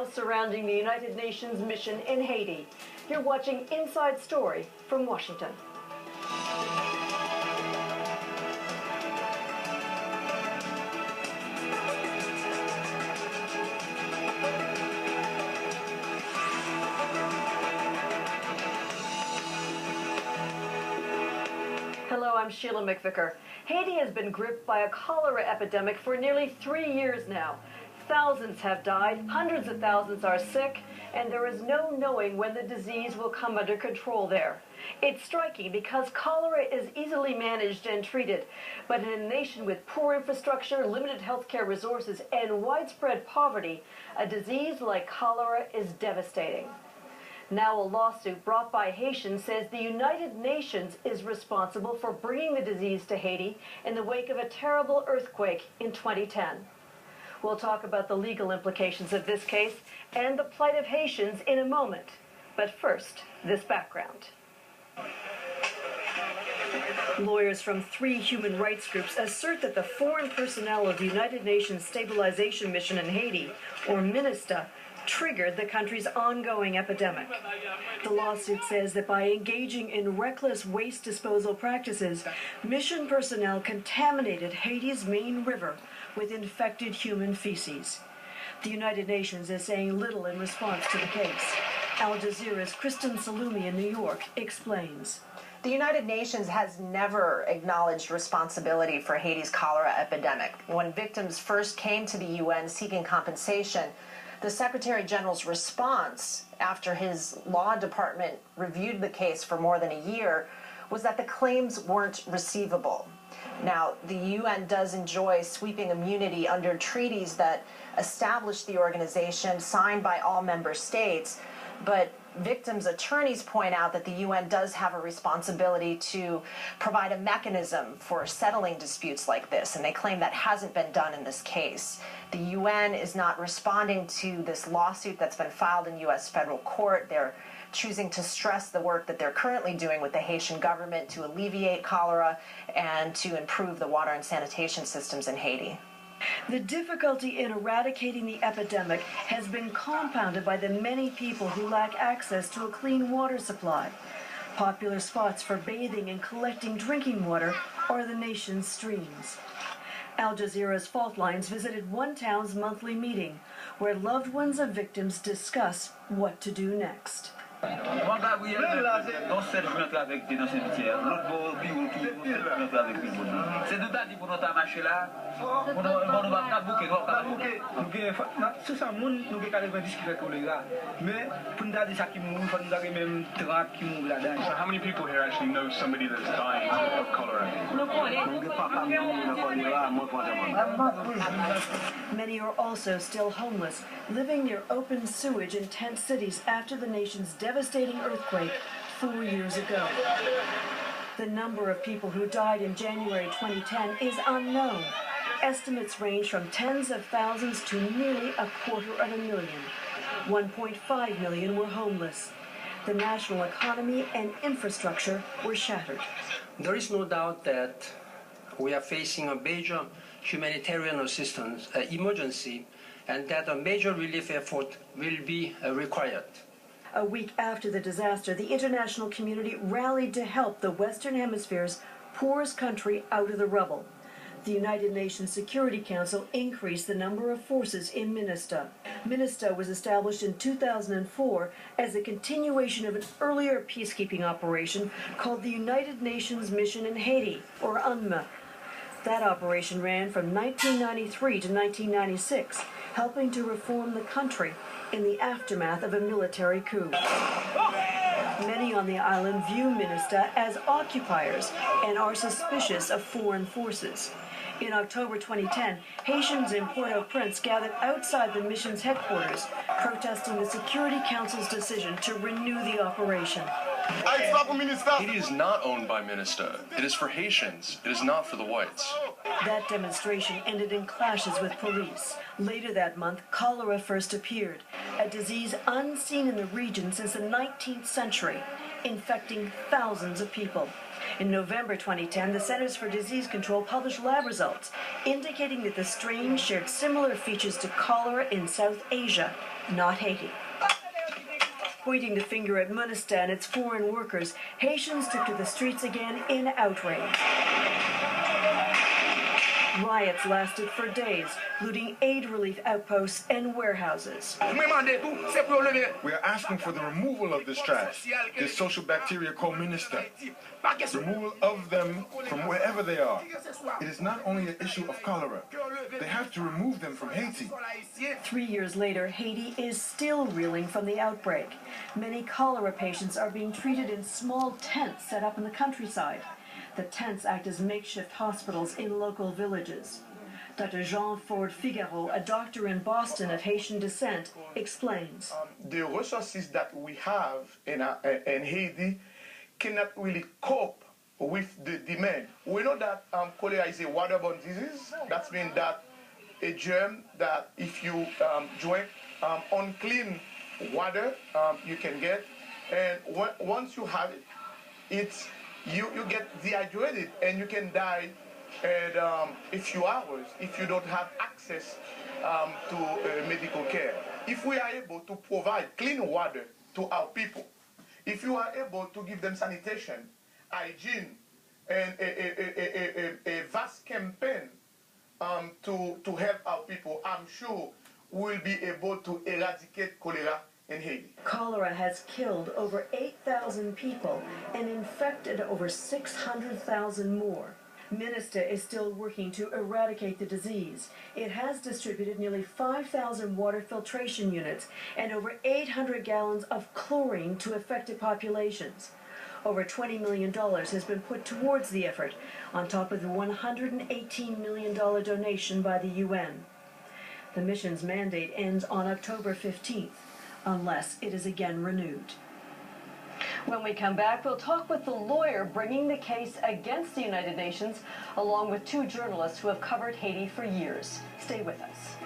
now surrounding the United Nations mission in Haiti. You're watching Inside Story from Washington. Hello, I'm Sheila McVicker. Haiti has been gripped by a cholera epidemic for nearly 3 years now. Thousands have died, hundreds of thousands are sick, and there is no knowing when the disease will come under control there. It's striking because cholera is easily managed and treated, but in a nation with poor infrastructure, limited healthcare resources, and widespread poverty, a disease like cholera is devastating. Now a lawsuit brought by Haitians says the United Nations is responsible for bringing the disease to Haiti in the wake of a terrible earthquake in 2010. We'll talk about the legal implications of this case and the plight of Haitians in a moment. But first, this background. Lawyers from 3 human rights groups assert that the foreign personnel of the United Nations Stabilization Mission in Haiti, or MINUSTA, triggered the country's ongoing epidemic. The lawsuit says that by engaging in reckless waste disposal practices, mission personnel contaminated Haiti's main river with infected human feces. The United Nations is saying little in response to the case. Al Jazeera's Kristen Salumi in New York explains. The United Nations has never acknowledged responsibility for Haiti's cholera epidemic. When victims first came to the UN seeking compensation, the Secretary General's response after his law department reviewed the case for more than a year was that the claims weren't receivable. Now, the UN does enjoy sweeping immunity under treaties that establish the organization signed by all member states, but victims' attorneys point out that the UN does have a responsibility to provide a mechanism for settling disputes like this, and they claim that hasn't been done in this case. The UN is not responding to this lawsuit that's been filed in U.S. federal court. They're choosing to stress the work that they're currently doing with the Haitian government to alleviate cholera and to improve the water and sanitation systems in Haiti. The difficulty in eradicating the epidemic has been compounded by the many people who lack access to a clean water supply. Popular spots for bathing and collecting drinking water are the nation's streams. Al Jazeera's Fault Lines visited one town's monthly meeting, where loved ones of victims discuss what to do next. So how many people here actually know somebody that's dying of cholera? Many are also still homeless, living near open sewage in tent cities after the nation's devastating earthquake 4 years ago. The number of people who died in January 2010 is unknown. Estimates range from tens of thousands to nearly 250,000. 1.5 million were homeless. The national economy and infrastructure were shattered. There is no doubt that we are facing a major humanitarian assistance emergency, and that a major relief effort will be required. A week after the disaster, the international community rallied to help the Western Hemisphere's poorest country out of the rubble. The United Nations Security Council increased the number of forces in MINUSTA. MINUSTA was established in 2004 as a continuation of an earlier peacekeeping operation called the United Nations Mission in Haiti, or UNMA. That operation ran from 1993 to 1996, helping to reform the country in the aftermath of a military coup. Many on the island view MINUSTA as occupiers and are suspicious of foreign forces. In October 2010, Haitians in Port-au-Prince gathered outside the mission's headquarters, protesting the Security Council's decision to renew the operation. Haiti is not owned by MINUSTA. It is for Haitians. It is not for the whites. That demonstration ended in clashes with police. Later that month, cholera first appeared, a disease unseen in the region since the 19th century, infecting thousands of people. In November 2010, the Centers for Disease Control published lab results indicating that the strain shared similar features to cholera in South Asia, not Haiti. Pointing the finger at Monastir and its foreign workers, Haitians took to the streets again in outrage. Riots lasted for days, looting aid relief outposts and warehouses. We are asking for the removal of this trash, this social bacteria called Monastir. Removal of them from wherever they are. It is not only an issue of cholera. They have to remove them from Haiti. 3 years later, Haiti is still reeling from the outbreak. Many cholera patients are being treated in small tents set up in the countryside. The tents act as makeshift hospitals in local villages. Dr. Jean-Ford Figaro, a doctor in Boston of Haitian descent, explains. The resources that we have in Haiti cannot really cope with the demand. We know that cholera is a waterborne disease. That means that a germ that if you drink unclean water, you can get. And once you have it, you get dehydrated and you can die in a few hours if you don't have access to medical care. If we are able to provide clean water to our people, if you are able to give them sanitation, hygiene, and a vast campaign to help our people, I'm sure we'll be able to eradicate cholera in Haiti. Cholera has killed over 8,000 people and infected over 600,000 more. Monastir is still working to eradicate the disease. It has distributed nearly 5,000 water filtration units and over 800 gallons of chlorine to affected populations. Over $20 million has been put towards the effort, on top of the $118 million donation by the UN. The mission's mandate ends on October 15th, unless it is again renewed. When we come back, we'll talk with the lawyer bringing the case against the United Nations, along with two journalists who have covered Haiti for years. Stay with us.